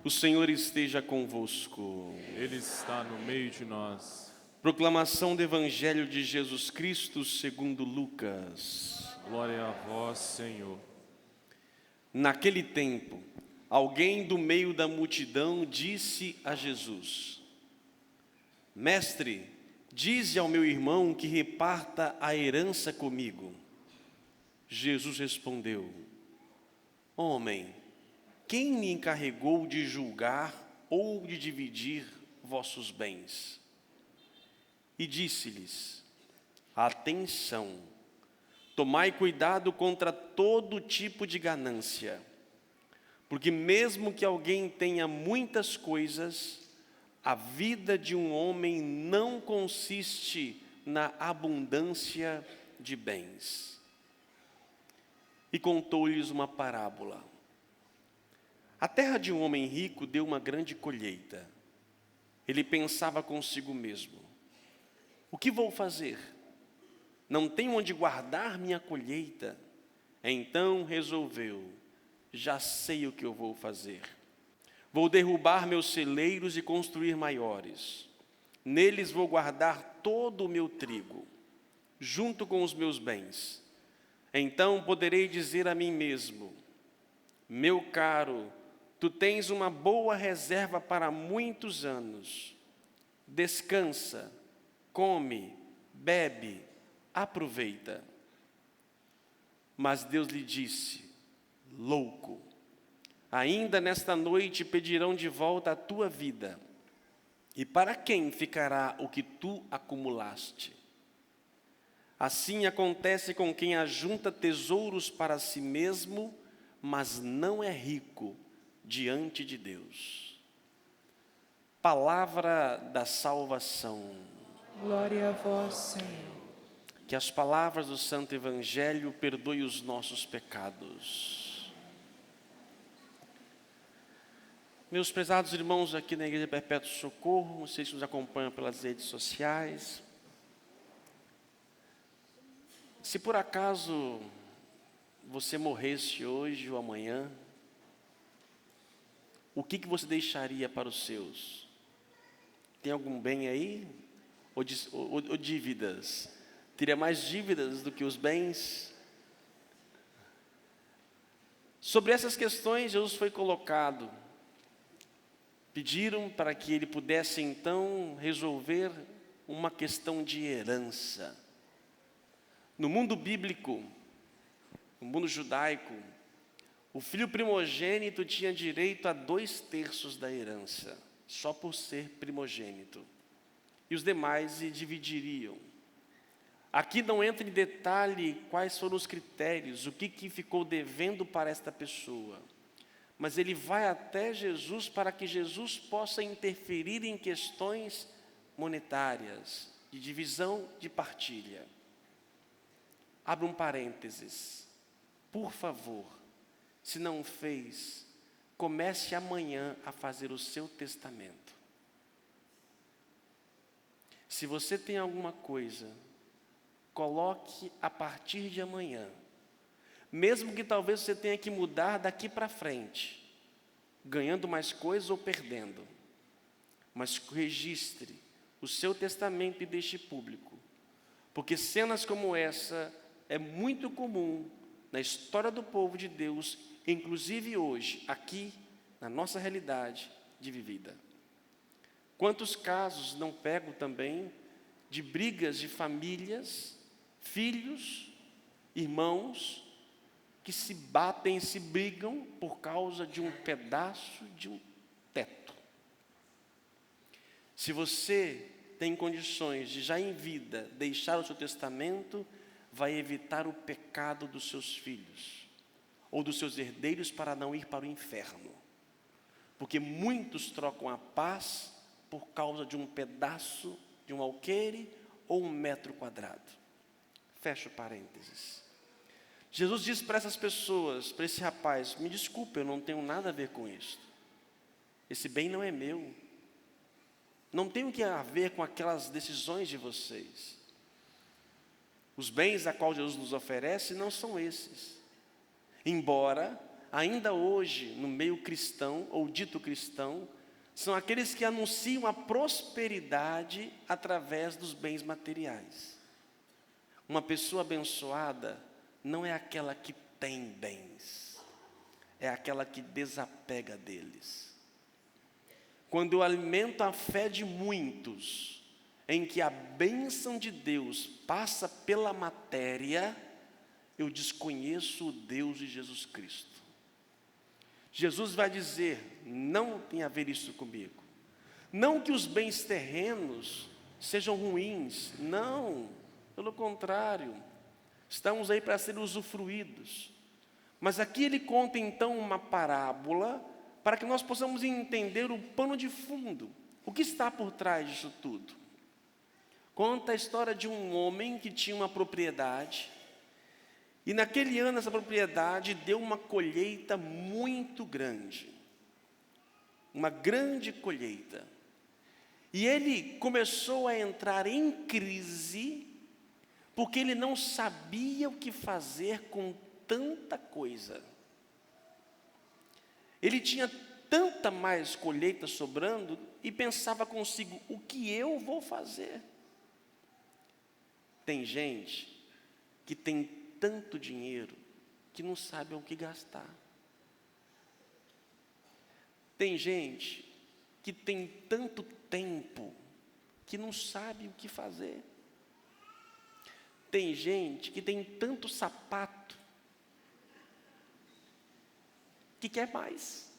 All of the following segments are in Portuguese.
O Senhor esteja convosco. Ele está no meio de nós. Proclamação do Evangelho de Jesus Cristo segundo Lucas. Glória a vós, Senhor. Naquele tempo, alguém do meio da multidão disse a Jesus: Mestre, dize ao meu irmão que reparta a herança comigo. Jesus respondeu: Homem, quem me encarregou de julgar ou de dividir vossos bens? E disse-lhes: Atenção, tomai cuidado contra todo tipo de ganância, porque mesmo que alguém tenha muitas coisas, a vida de um homem não consiste na abundância de bens. E contou-lhes uma parábola. A terra de um homem rico deu uma grande colheita. Ele pensava consigo mesmo: o que vou fazer? Não tenho onde guardar minha colheita. Então resolveu: já sei o que eu vou fazer. Vou derrubar meus celeiros e construir maiores. Neles vou guardar todo o meu trigo, junto com os meus bens. Então poderei dizer a mim mesmo: meu caro, tu tens uma boa reserva para muitos anos. Descansa, come, bebe, aproveita. Mas Deus lhe disse: louco, ainda nesta noite pedirão de volta a tua vida. E para quem ficará o que tu acumulaste? Assim acontece com quem ajunta tesouros para si mesmo, mas não é rico diante de Deus. Palavra da salvação. Glória a vós, Senhor. Que as palavras do Santo Evangelho perdoem os nossos pecados. Meus prezados irmãos aqui na Igreja Perpétuo Socorro, vocês que nos acompanham pelas redes sociais, se por acaso você morresse hoje ou amanhã, o que você deixaria para os seus? Tem algum bem aí? Ou dívidas? Teria mais dívidas do que os bens? Sobre essas questões, Jesus foi colocado. Pediram para que ele pudesse então resolver uma questão de herança. No mundo bíblico, no mundo judaico, o filho primogênito tinha direito a 2/3 da herança, só por ser primogênito. E os demais se dividiriam. Aqui não entra em detalhe quais foram os critérios, o que ficou devendo para esta pessoa. Mas ele vai até Jesus para que Jesus possa interferir em questões monetárias, de divisão, de partilha. Abre um parênteses. Por favor, se não fez, comece amanhã a fazer o seu testamento. Se você tem alguma coisa, coloque a partir de amanhã. Mesmo que talvez você tenha que mudar daqui para frente, ganhando mais coisas ou perdendo. Mas registre o seu testamento e deixe público. Porque cenas como essa é muito comum na história do povo de Deus, inclusive hoje, aqui, na nossa realidade de vivida. Quantos casos não pego também de brigas de famílias, filhos, irmãos, que se batem, se brigam por causa de um pedaço de um teto. Se você tem condições de já em vida deixar o seu testamento, vai evitar o pecado dos seus filhos ou dos seus herdeiros para não ir para o inferno. Porque muitos trocam a paz por causa de um pedaço, de um alqueire ou 1 metro quadrado. Fecha o parênteses. Jesus disse para essas pessoas, para esse rapaz: me desculpe, eu não tenho nada a ver com isso. Esse bem não é meu. Não tem o que a ver com aquelas decisões de vocês. Os bens a qual Jesus nos oferece não são esses. Embora ainda hoje, no meio cristão, ou dito cristão, são aqueles que anunciam a prosperidade através dos bens materiais. Uma pessoa abençoada não é aquela que tem bens, é aquela que desapega deles. Quando eu alimento a fé de muitos, em que a bênção de Deus passa pela matéria, eu desconheço o Deus de Jesus Cristo. Jesus vai dizer: não tem a ver isso comigo. Não que os bens terrenos sejam ruins, não, pelo contrário, estamos aí para ser usufruídos. Mas aqui ele conta então uma parábola, para que nós possamos entender o pano de fundo, o que está por trás disso tudo. Conta a história de um homem que tinha uma propriedade, e naquele ano essa propriedade deu uma colheita muito grande, uma grande colheita. E ele começou a entrar em crise, porque ele não sabia o que fazer com tanta coisa. Ele tinha tanta mais colheita sobrando e pensava consigo: o que eu vou fazer? Tem gente que tem tanto dinheiro que não sabe o que gastar. Tem gente que tem tanto tempo que não sabe o que fazer. Tem gente que tem tanto sapato que quer mais.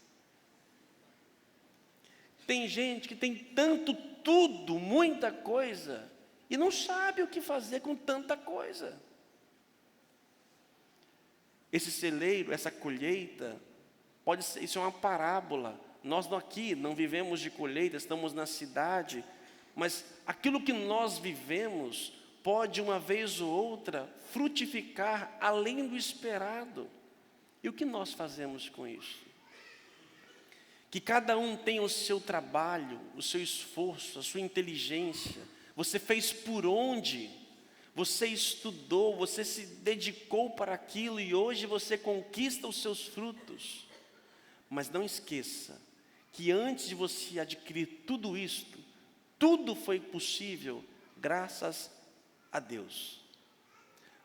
Tem gente que tem tanto tudo, muita coisa, e não sabe o que fazer com tanta coisa. Esse celeiro, essa colheita, pode ser, isso é uma parábola. Nós aqui não vivemos de colheita, estamos na cidade, mas aquilo que nós vivemos pode, uma vez ou outra, frutificar além do esperado. E o que nós fazemos com isso? Que cada um tenha o seu trabalho, o seu esforço, a sua inteligência. Você fez por onde? Você estudou, você se dedicou para aquilo e hoje você conquista os seus frutos. Mas não esqueça que antes de você adquirir tudo isto, tudo foi possível graças a Deus.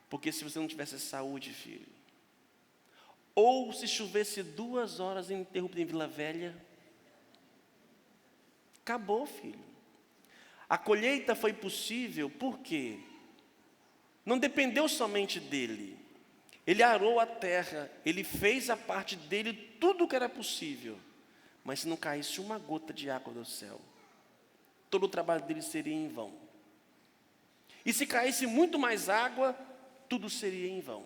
Porque se você não tivesse saúde, filho, ou se chovesse 2 horas ininterruptas em Vila Velha, acabou, filho. A colheita foi possível por quê? Não dependeu somente dele. Ele arou a terra, ele fez a parte dele, tudo o que era possível. Mas se não caísse uma gota de água do céu, todo o trabalho dele seria em vão. E se caísse muito mais água, tudo seria em vão.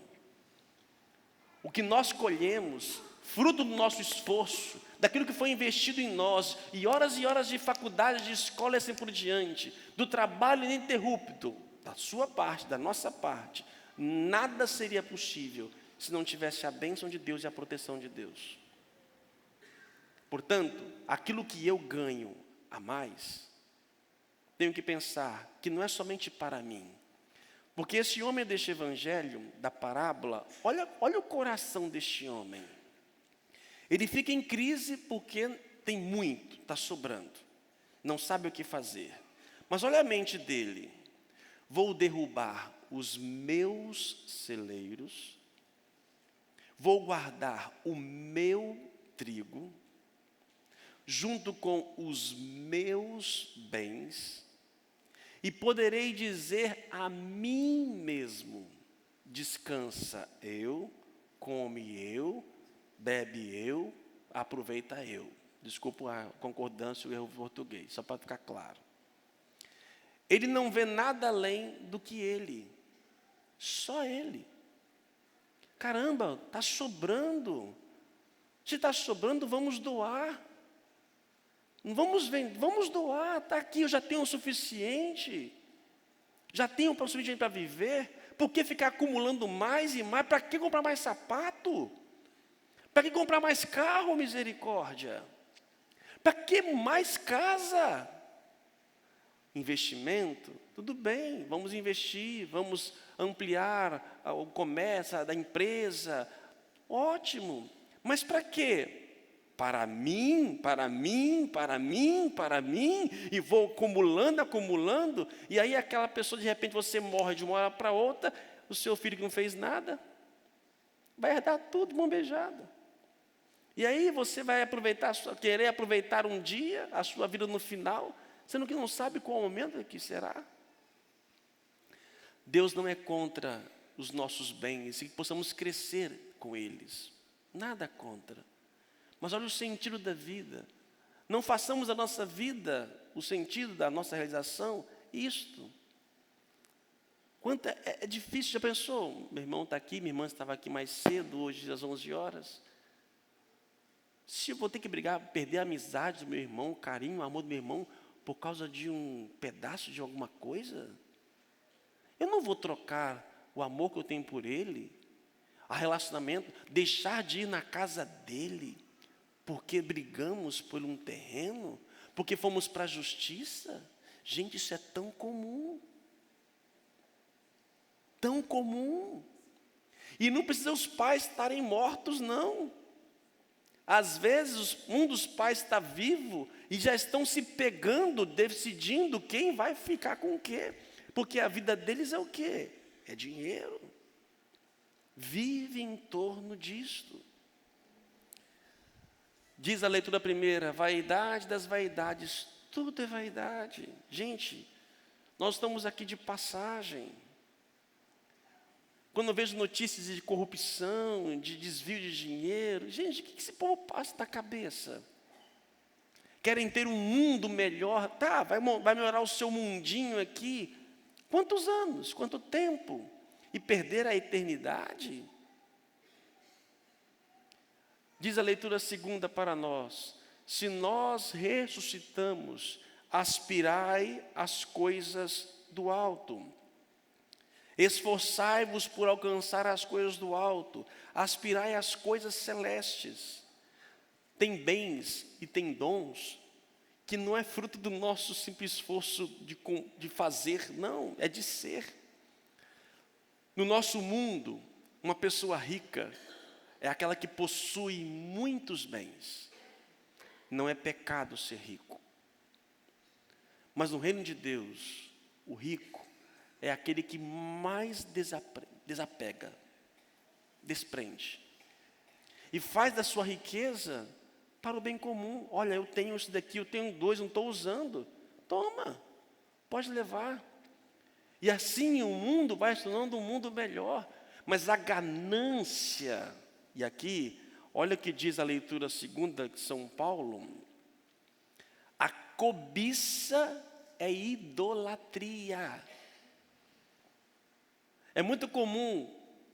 O que nós colhemos, fruto do nosso esforço, daquilo que foi investido em nós, e horas de faculdade, de escola e assim por diante, do trabalho ininterrupto, da sua parte, da nossa parte, nada seria possível se não tivesse a bênção de Deus e a proteção de Deus. Portanto, aquilo que eu ganho a mais, tenho que pensar que não é somente para mim. Porque esse homem deste evangelho, da parábola, olha o coração deste homem. Ele fica em crise porque tem muito, está sobrando, não sabe o que fazer. Mas olha a mente dele: vou derrubar os meus celeiros, vou guardar o meu trigo, junto com os meus bens, e poderei dizer a mim mesmo: descansa eu, come eu, bebe eu, aproveita eu. Desculpa a concordância e o erro português, só para ficar claro. Ele não vê nada além do que ele, só ele. Caramba, está sobrando. Se está sobrando, vamos doar. Vamos doar, está aqui, eu já tenho o suficiente. Já tenho o suficiente para viver. Por que ficar acumulando mais e mais? Para que comprar mais sapato? Para que comprar mais carro, misericórdia? Para que mais casa? Investimento, tudo bem, vamos investir, vamos ampliar o comércio da empresa, ótimo. Mas para quê? Para mim, para mim, para mim, para mim, e vou acumulando, e aí aquela pessoa, de repente, você morre de uma hora para outra, o seu filho que não fez nada, vai herdar tudo, mão beijada. E aí você vai querer aproveitar um dia, a sua vida no final, sendo que não sabe qual momento que será. Deus não é contra os nossos bens, e que possamos crescer com eles, nada contra. Mas olha o sentido da vida. Não façamos da nossa vida, o sentido da nossa realização, isto. Quanto é difícil, já pensou? Meu irmão está aqui, minha irmã estava aqui mais cedo, hoje às 11 horas. Se eu vou ter que brigar, perder a amizade do meu irmão, o carinho, o amor do meu irmão, por causa de um pedaço de alguma coisa, eu não vou trocar o amor que eu tenho por ele, a relacionamento, deixar de ir na casa dele, porque brigamos por um terreno, porque fomos para a justiça. Gente, isso é tão comum. Tão comum. E não precisa os pais estarem mortos, não. Às vezes, um dos pais está vivo e já estão se pegando, decidindo quem vai ficar com o quê. Porque a vida deles é o quê? É dinheiro. Vive em torno disto. Diz a leitura primeira, vaidade das vaidades, tudo é vaidade. Gente, nós estamos aqui de passagem. Quando eu vejo notícias de corrupção, de desvio de dinheiro, gente, o que esse povo passa na cabeça? Querem ter um mundo melhor, tá, vai melhorar o seu mundinho aqui. Quantos anos, quanto tempo? E perder a eternidade? Diz a leitura segunda para nós, se nós ressuscitamos, aspirai as coisas do alto. Esforçai-vos por alcançar as coisas do alto, aspirai as coisas celestes. Tem bens e tem dons que não é fruto do nosso simples esforço de fazer, não, é de ser. No nosso mundo, uma pessoa rica é aquela que possui muitos bens. Não é pecado ser rico. Mas no reino de Deus, o rico é aquele que mais desapega, desprende. E faz da sua riqueza para o bem comum. Olha, eu tenho isso daqui, eu tenho 2, não estou usando. Toma, pode levar. E assim o mundo vai se tornando um mundo melhor. Mas a ganância, e aqui, olha o que diz a leitura segunda de São Paulo, a cobiça é idolatria. É muito comum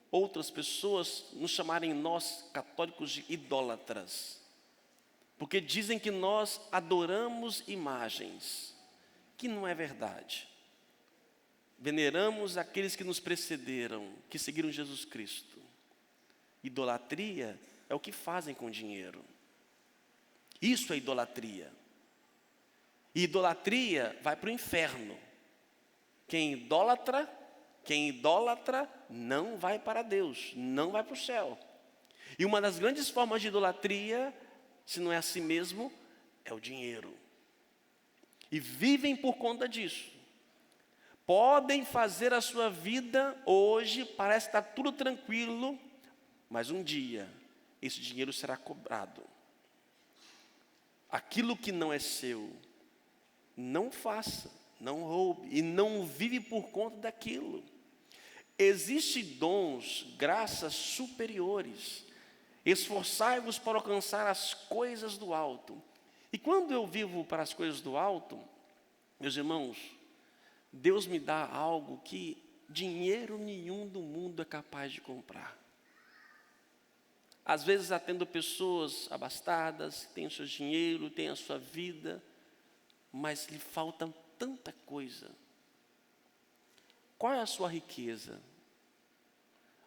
outras pessoas nos chamarem nós, católicos, de idólatras, porque dizem que nós adoramos imagens, que não é verdade. Veneramos aqueles que nos precederam, que seguiram Jesus Cristo. Idolatria é o que fazem com dinheiro. Isso é idolatria. E idolatria vai para o inferno. Quem idolatra não vai para Deus, não vai para o céu. E uma das grandes formas de idolatria, se não é a si mesmo, é o dinheiro. E vivem por conta disso. Podem fazer a sua vida hoje, parece estar tudo tranquilo, mas um dia esse dinheiro será cobrado. Aquilo que não é seu, não faça, não roube e não vive por conta daquilo. Existem dons, graças superiores. Esforçai-vos para alcançar as coisas do alto. E quando eu vivo para as coisas do alto, meus irmãos, Deus me dá algo que dinheiro nenhum do mundo é capaz de comprar. Às vezes atendo pessoas abastadas, têm o seu dinheiro, têm a sua vida, mas lhe falta tanta coisa. Qual é a sua riqueza?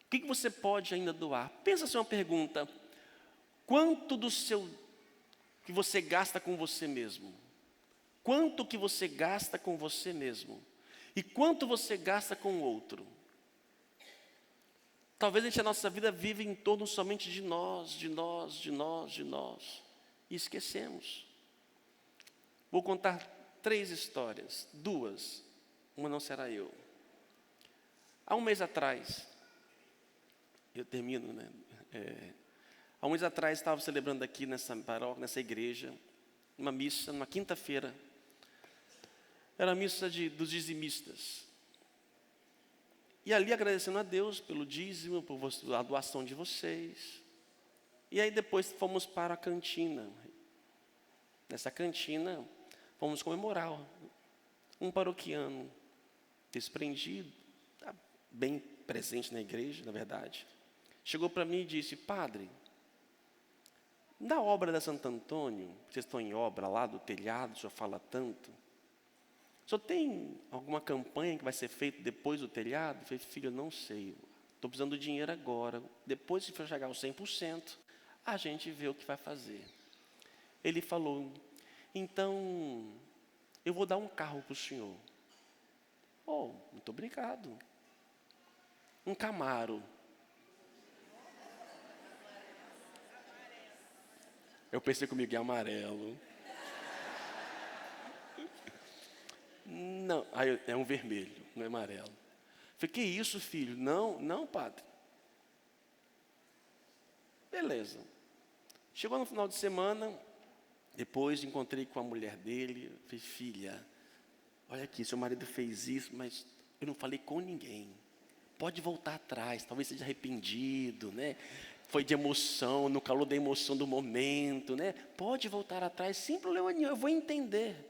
O que você pode ainda doar? Pensa assim uma pergunta: quanto do seu que você gasta com você mesmo? Quanto que você gasta com você mesmo? E quanto você gasta com o outro? Talvez a nossa vida vive em torno somente de nós, de nós, de nós, de nós. E esquecemos. Vou contar 3 histórias, 2, uma não será eu. Há um mês atrás, eu termino, né? Há um mês atrás estava celebrando aqui nessa paróquia, nessa igreja, uma missa, numa quinta-feira. Era a missa dos dizimistas. E ali agradecendo a Deus pelo dízimo, por a doação de vocês. E aí depois fomos para a cantina. Nessa cantina, fomos comemorar um paroquiano desprendido, tá bem presente na igreja, na verdade. Chegou para mim e disse: padre, da obra da Santo Antônio, vocês estão em obra lá do telhado, o senhor fala tanto. O senhor tem alguma campanha que vai ser feita depois do telhado? Eu falei: filho, eu não sei, estou precisando do dinheiro agora. Depois, se for chegar aos 100%, a gente vê o que vai fazer. Ele falou: então, eu vou dar um carro para o senhor. Oh, muito obrigado. Um Camaro. Eu pensei comigo, é amarelo. Não, aí é um vermelho, não é amarelo. Falei: que isso, filho? Não, padre. Beleza. Chegou no final de semana, depois encontrei com a mulher dele. Falei: filha, olha aqui, seu marido fez isso, mas eu não falei com ninguém. Pode voltar atrás, talvez seja arrependido, né? Foi de emoção, no calor da emoção do momento, né? Pode voltar atrás, sem problema nenhum, eu vou entender.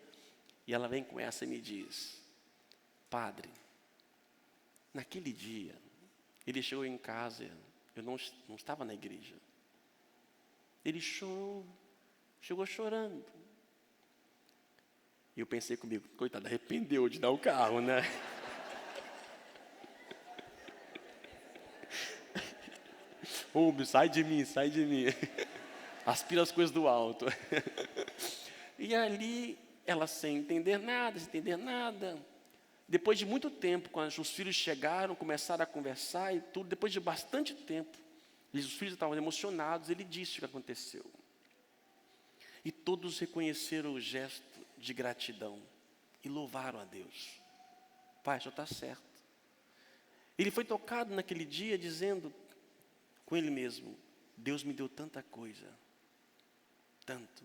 E ela vem com essa e me diz: padre, naquele dia, ele chegou em casa, eu não estava na igreja. Ele chorou, chegou chorando. E eu pensei comigo: coitado, arrependeu de dar o carro, né? Ô, sai de mim, sai de mim. Aspira as coisas do alto. E ali, ela sem entender nada. Depois de muito tempo, quando os filhos chegaram, começaram a conversar e tudo, depois de bastante tempo, os filhos estavam emocionados, ele disse o que aconteceu. E todos reconheceram o gesto de gratidão e louvaram a Deus. Pai, o senhor está certo. Ele foi tocado naquele dia dizendo com ele mesmo: Deus me deu tanta coisa, tanto.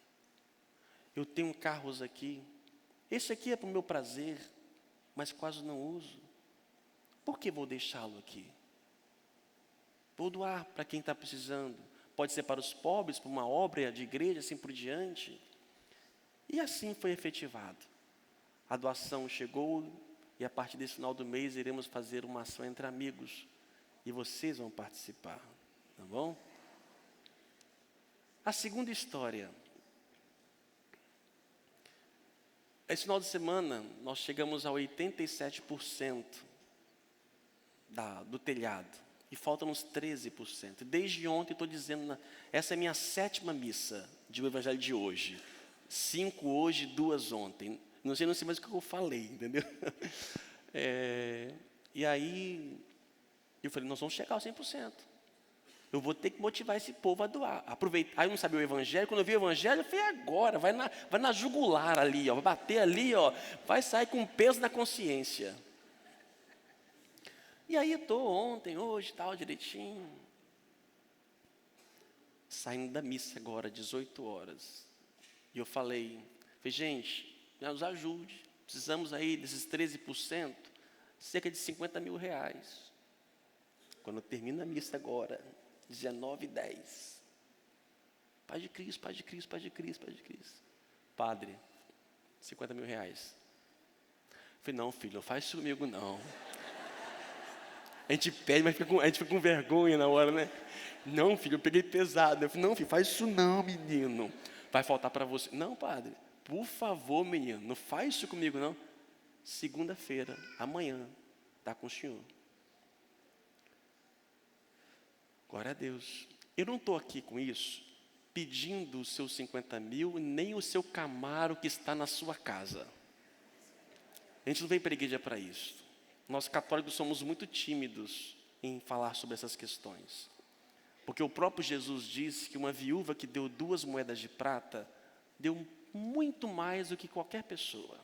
Eu tenho carros aqui, esse aqui é para o meu prazer, mas quase não uso. Por que vou deixá-lo aqui? Vou doar para quem está precisando. Pode ser para os pobres, para uma obra de igreja, assim por diante. E assim foi efetivado. A doação chegou e a partir desse final do mês iremos fazer uma ação entre amigos. E vocês vão participar, tá bom? A segunda história. Esse final de semana, nós chegamos a 87% do telhado. E faltam uns 13%. Desde ontem estou dizendo, essa é a minha 7ª missa do Evangelho de hoje. 5 hoje, 2 ontem. Não sei mais o que eu falei, entendeu? E aí, eu falei: nós vamos chegar aos 100%. Eu vou ter que motivar esse povo a doar. Aproveitar. Aí eu não sabia o Evangelho. Quando eu vi o Evangelho, eu falei: agora, vai na jugular ali, ó, vai bater ali, ó, vai sair com peso na consciência. E aí eu estou ontem, hoje, tal, direitinho. Saindo da missa agora, 18 horas. E eu falei: gente, nos ajude. Precisamos aí desses 13%, cerca de 50 mil reais. Quando termina a missa agora, 19h10. Pai de Cristo, Pai de Cristo, Pai de Cristo, Pai de Cristo. Padre, 50 mil reais. Eu falei: não, filho, não faz isso comigo não. A gente pede, mas a gente fica com vergonha na hora, né? Não, filho, eu peguei pesado. Eu falei: não, filho, faz isso não, menino. Vai faltar para você. Não, padre, por favor, menino, não faz isso comigo não. Segunda-feira, amanhã, está com o senhor. Glória a Deus. Eu não estou aqui com isso pedindo os seus 50 mil, nem o seu Camaro que está na sua casa. A gente não vem para a igreja para isso. Nós católicos somos muito tímidos em falar sobre essas questões. Porque o próprio Jesus disse que uma viúva que deu 2 moedas de prata, deu muito mais do que qualquer pessoa.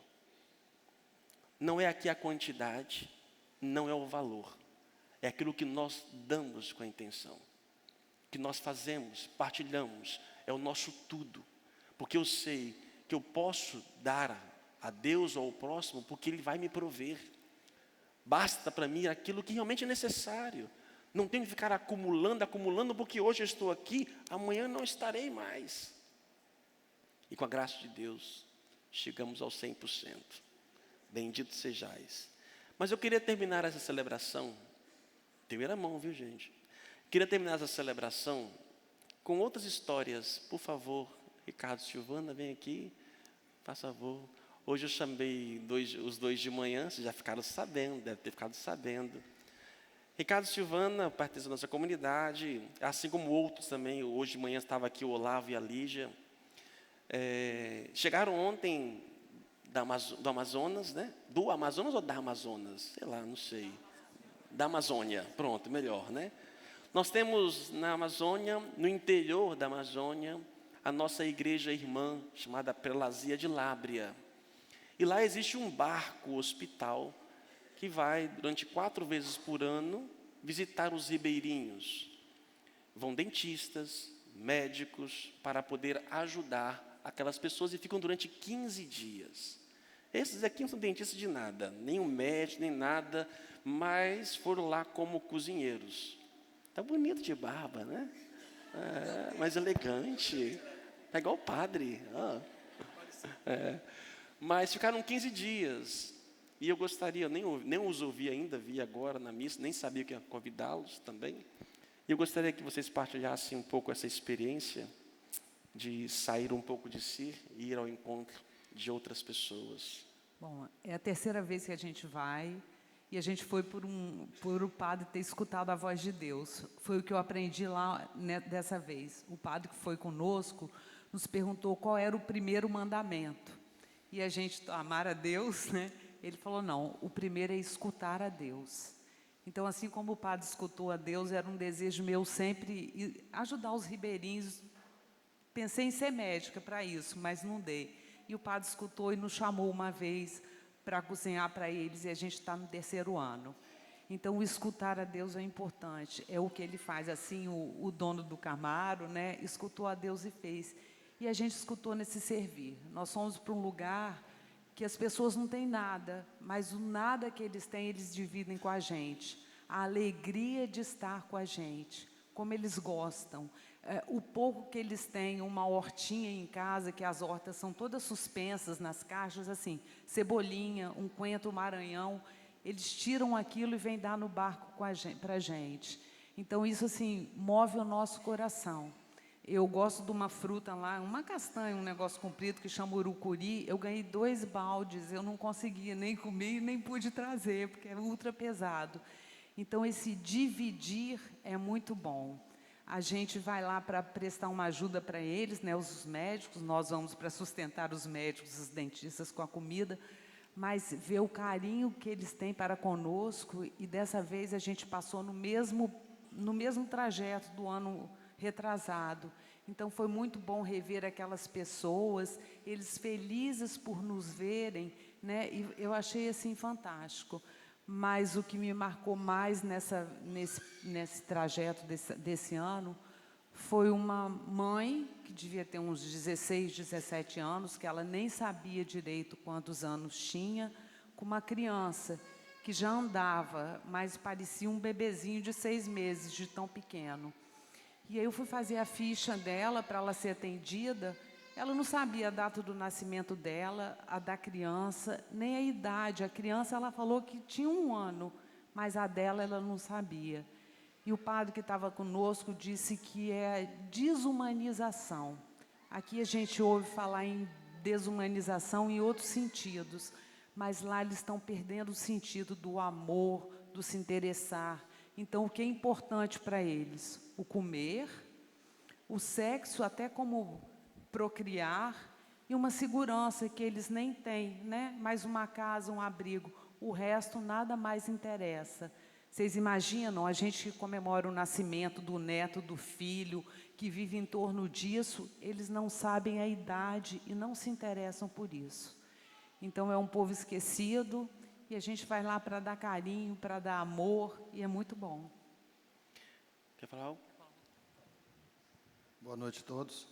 Não é aqui a quantidade, não é o valor. É aquilo que nós damos com a intenção. Que nós fazemos, partilhamos, é o nosso tudo. Porque eu sei que eu posso dar a Deus ou ao próximo, porque Ele vai me prover. Basta para mim aquilo que realmente é necessário. Não tenho que ficar acumulando, porque hoje eu estou aqui, amanhã não estarei mais. E com a graça de Deus, chegamos aos 100%. Bendito sejais. Mas eu queria terminar essa celebração, primeira mão, viu, gente? Queria terminar essa celebração com outras histórias. Por favor, Ricardo, Silvana, vem aqui, faz favor. Hoje eu chamei os dois de manhã, vocês já ficaram sabendo, deve ter ficado sabendo. Ricardo e Silvana pertencem à nossa comunidade, assim como outros também. Hoje de manhã estava aqui o Olavo e a Lígia. Chegaram ontem do Amazonas, né? Do Amazonas ou da Amazonas? Sei lá, não sei. Da Amazônia, pronto, melhor, né? Nós temos na Amazônia, no interior da Amazônia, a nossa igreja irmã, chamada Prelazia de Lábrea. E lá existe um barco hospital que vai, durante 4 vezes por ano, visitar os ribeirinhos. Vão dentistas, médicos, para poder ajudar aquelas pessoas e ficam durante 15 dias. Esses aqui não são dentistas de nada, nem um médico, nem nada, mas foram lá como cozinheiros. Está bonito de barba, né? Mais elegante. É igual o padre. Mas ficaram 15 dias. E eu gostaria, nem os ouvi ainda, vi agora na missa, nem sabia que ia convidá-los também. E eu gostaria que vocês partilhassem um pouco essa experiência de sair um pouco de si e ir ao encontro de outras pessoas. Bom, é a 3ª vez que a gente vai, e a gente foi por o padre ter escutado a voz de Deus. Foi o que eu aprendi lá, né, dessa vez. O padre que foi conosco nos perguntou qual era o primeiro mandamento. E a gente, amar a Deus, né? Ele falou, não, o primeiro é escutar a Deus. Então, assim como o padre escutou a Deus, era um desejo meu sempre ajudar os ribeirinhos. Pensei em ser médica para isso, mas não dei. E o padre escutou e nos chamou uma vez para cozinhar para eles, e a gente está no 3º ano. Então, o escutar a Deus é importante, é o que ele faz. Assim, o dono do Camaro, né, escutou a Deus e fez. E a gente escutou nesse servir. Nós fomos para um lugar que as pessoas não têm nada, mas o nada que eles têm, eles dividem com a gente. A alegria de estar com a gente, como eles gostam. O pouco que eles têm, uma hortinha em casa, que as hortas são todas suspensas nas caixas, assim, cebolinha, um coentro, maranhão, eles tiram aquilo e vêm dar no barco para a gente. Então, isso, assim, move o nosso coração. Eu gosto de uma fruta lá, uma castanha, um negócio comprido que chama urucuri. Eu ganhei 2 baldes, eu não conseguia nem comer, nem pude trazer, porque era ultra pesado. Então, esse dividir é muito bom. A gente vai lá para prestar uma ajuda para eles, né, os médicos, nós vamos para sustentar os médicos, os dentistas com a comida, mas ver o carinho que eles têm para conosco, e dessa vez a gente passou no mesmo trajeto do ano retrasado. Então, foi muito bom rever aquelas pessoas, eles felizes por nos verem, né? E eu achei assim fantástico. Mas o que me marcou mais nesse trajeto desse ano foi uma mãe que devia ter uns 16, 17 anos, que ela nem sabia direito quantos anos tinha, com uma criança que já andava, mas parecia um bebezinho de 6 meses, de tão pequeno. E aí eu fui fazer a ficha dela para ela ser atendida. Ela não sabia a data do nascimento dela, a da criança, nem a idade. A criança, ela falou que tinha 1 ano, mas a dela ela não sabia. E o padre que estava conosco disse que é desumanização. Aqui a gente ouve falar em desumanização em outros sentidos, mas lá eles estão perdendo o sentido do amor, do se interessar. Então, o que é importante para eles? O comer, o sexo, até como procriar, e uma segurança que eles nem têm, né? Mais uma casa, um abrigo. O resto nada mais interessa. Vocês imaginam a gente que comemora o nascimento do neto, do filho, que vive em torno disso, eles não sabem a idade e não se interessam por isso. Então, é um povo esquecido e a gente vai lá para dar carinho, para dar amor, e é muito bom. Quer falar algo? Boa noite a todos.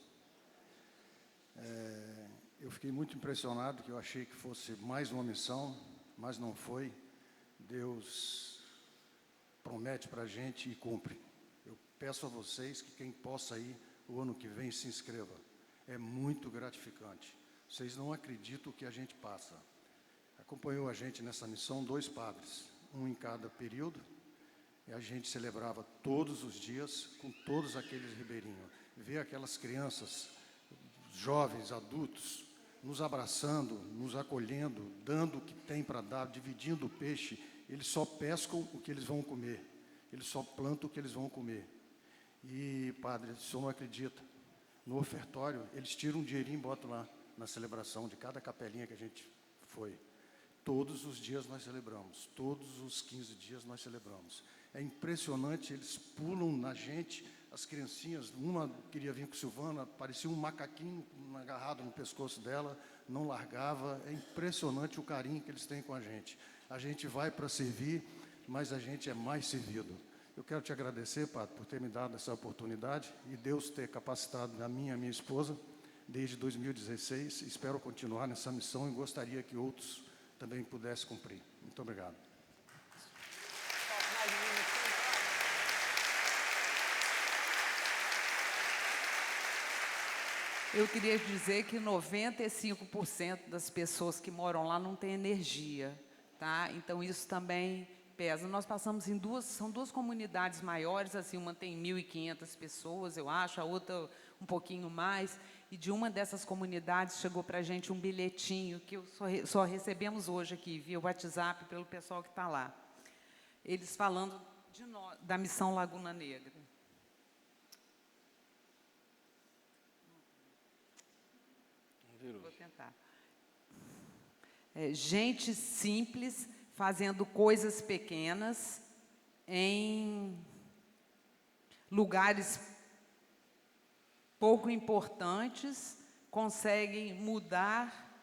Eu fiquei muito impressionado, que eu achei que fosse mais uma missão, mas não foi. Deus promete para a gente e cumpre. Eu peço a vocês que quem possa ir o ano que vem se inscreva. É muito gratificante. Vocês não acreditam o que a gente passa. Acompanhou a gente nessa missão 2 padres, um em cada período, e a gente celebrava todos os dias com todos aqueles ribeirinhos. Ver aquelas crianças, jovens, adultos, nos abraçando, nos acolhendo, dando o que tem para dar, dividindo o peixe. Eles só pescam o que eles vão comer, eles só plantam o que eles vão comer. E, padre, o senhor não acredita, no ofertório, eles tiram um dinheirinho e botam lá na celebração de cada capelinha que a gente foi. Todos os dias nós celebramos, todos os 15 dias nós celebramos. É impressionante, eles pulam na gente, as criancinhas, uma queria vir com Silvana, parecia um macaquinho agarrado no pescoço dela, não largava. É impressionante o carinho que eles têm com a gente. A gente vai para servir, mas a gente é mais servido. Eu quero te agradecer, padre, por ter me dado essa oportunidade e Deus ter capacitado a minha esposa desde 2016. Espero continuar nessa missão e gostaria que outros também pudessem cumprir. Muito obrigado. Eu queria dizer que 95% das pessoas que moram lá não têm energia, tá? Então, isso também pesa. Nós passamos em são duas comunidades maiores, assim, uma tem 1.500 pessoas, eu acho, a outra um pouquinho mais, e de uma dessas comunidades chegou para a gente um bilhetinho, que só recebemos hoje aqui, via WhatsApp, pelo pessoal que está lá. Eles falando da missão Laguna Negra. Vou tentar. Gente simples fazendo coisas pequenas em lugares pouco importantes, conseguem mudar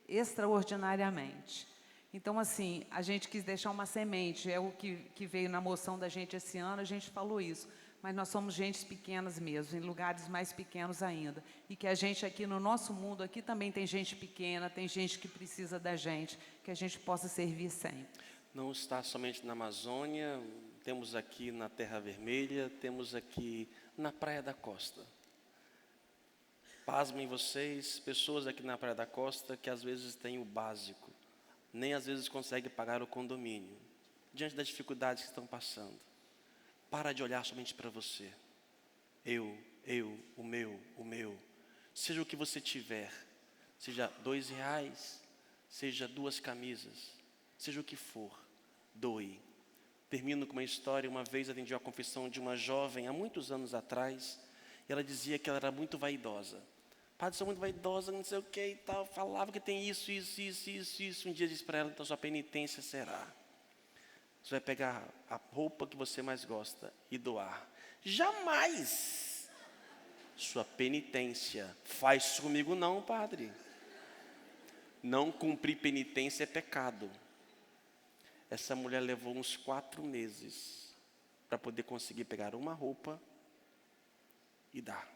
extraordinariamente. Então, assim, a gente quis deixar uma semente, é o que veio na moção da gente esse ano, a gente falou isso. Mas nós somos gentes pequenas mesmo, em lugares mais pequenos ainda. E que a gente aqui no nosso mundo, aqui também tem gente pequena, tem gente que precisa da gente, que a gente possa servir sempre. Não está somente na Amazônia, temos aqui na Terra Vermelha, temos aqui na Praia da Costa. Pasmem vocês, pessoas aqui na Praia da Costa que às vezes têm o básico, nem às vezes conseguem pagar o condomínio, diante das dificuldades que estão passando. Para de olhar somente para você. O meu. Seja o que você tiver, seja R$2, seja 2 camisas, seja o que for, doe. Termino com uma história. Uma vez atendi a confissão de uma jovem, há muitos anos atrás, e ela dizia que ela era muito vaidosa. Padre, sou muito vaidosa, não sei o que e tal, falava que tem isso. Um dia disse para ela, então sua penitência será: você vai pegar a roupa que você mais gosta e doar. Jamais! Sua penitência. Faz isso comigo não, padre. Não cumprir penitência é pecado. Essa mulher levou uns 4 meses para poder conseguir pegar uma roupa e dar.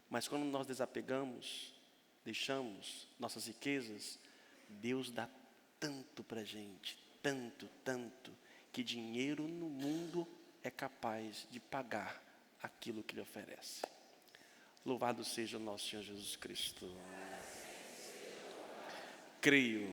Mas quando nós desapegamos, deixamos nossas riquezas, Deus dá tanto para a gente, tanto, que dinheiro no mundo é capaz de pagar aquilo que Ele oferece. Louvado seja o nosso Senhor Jesus Cristo. Creio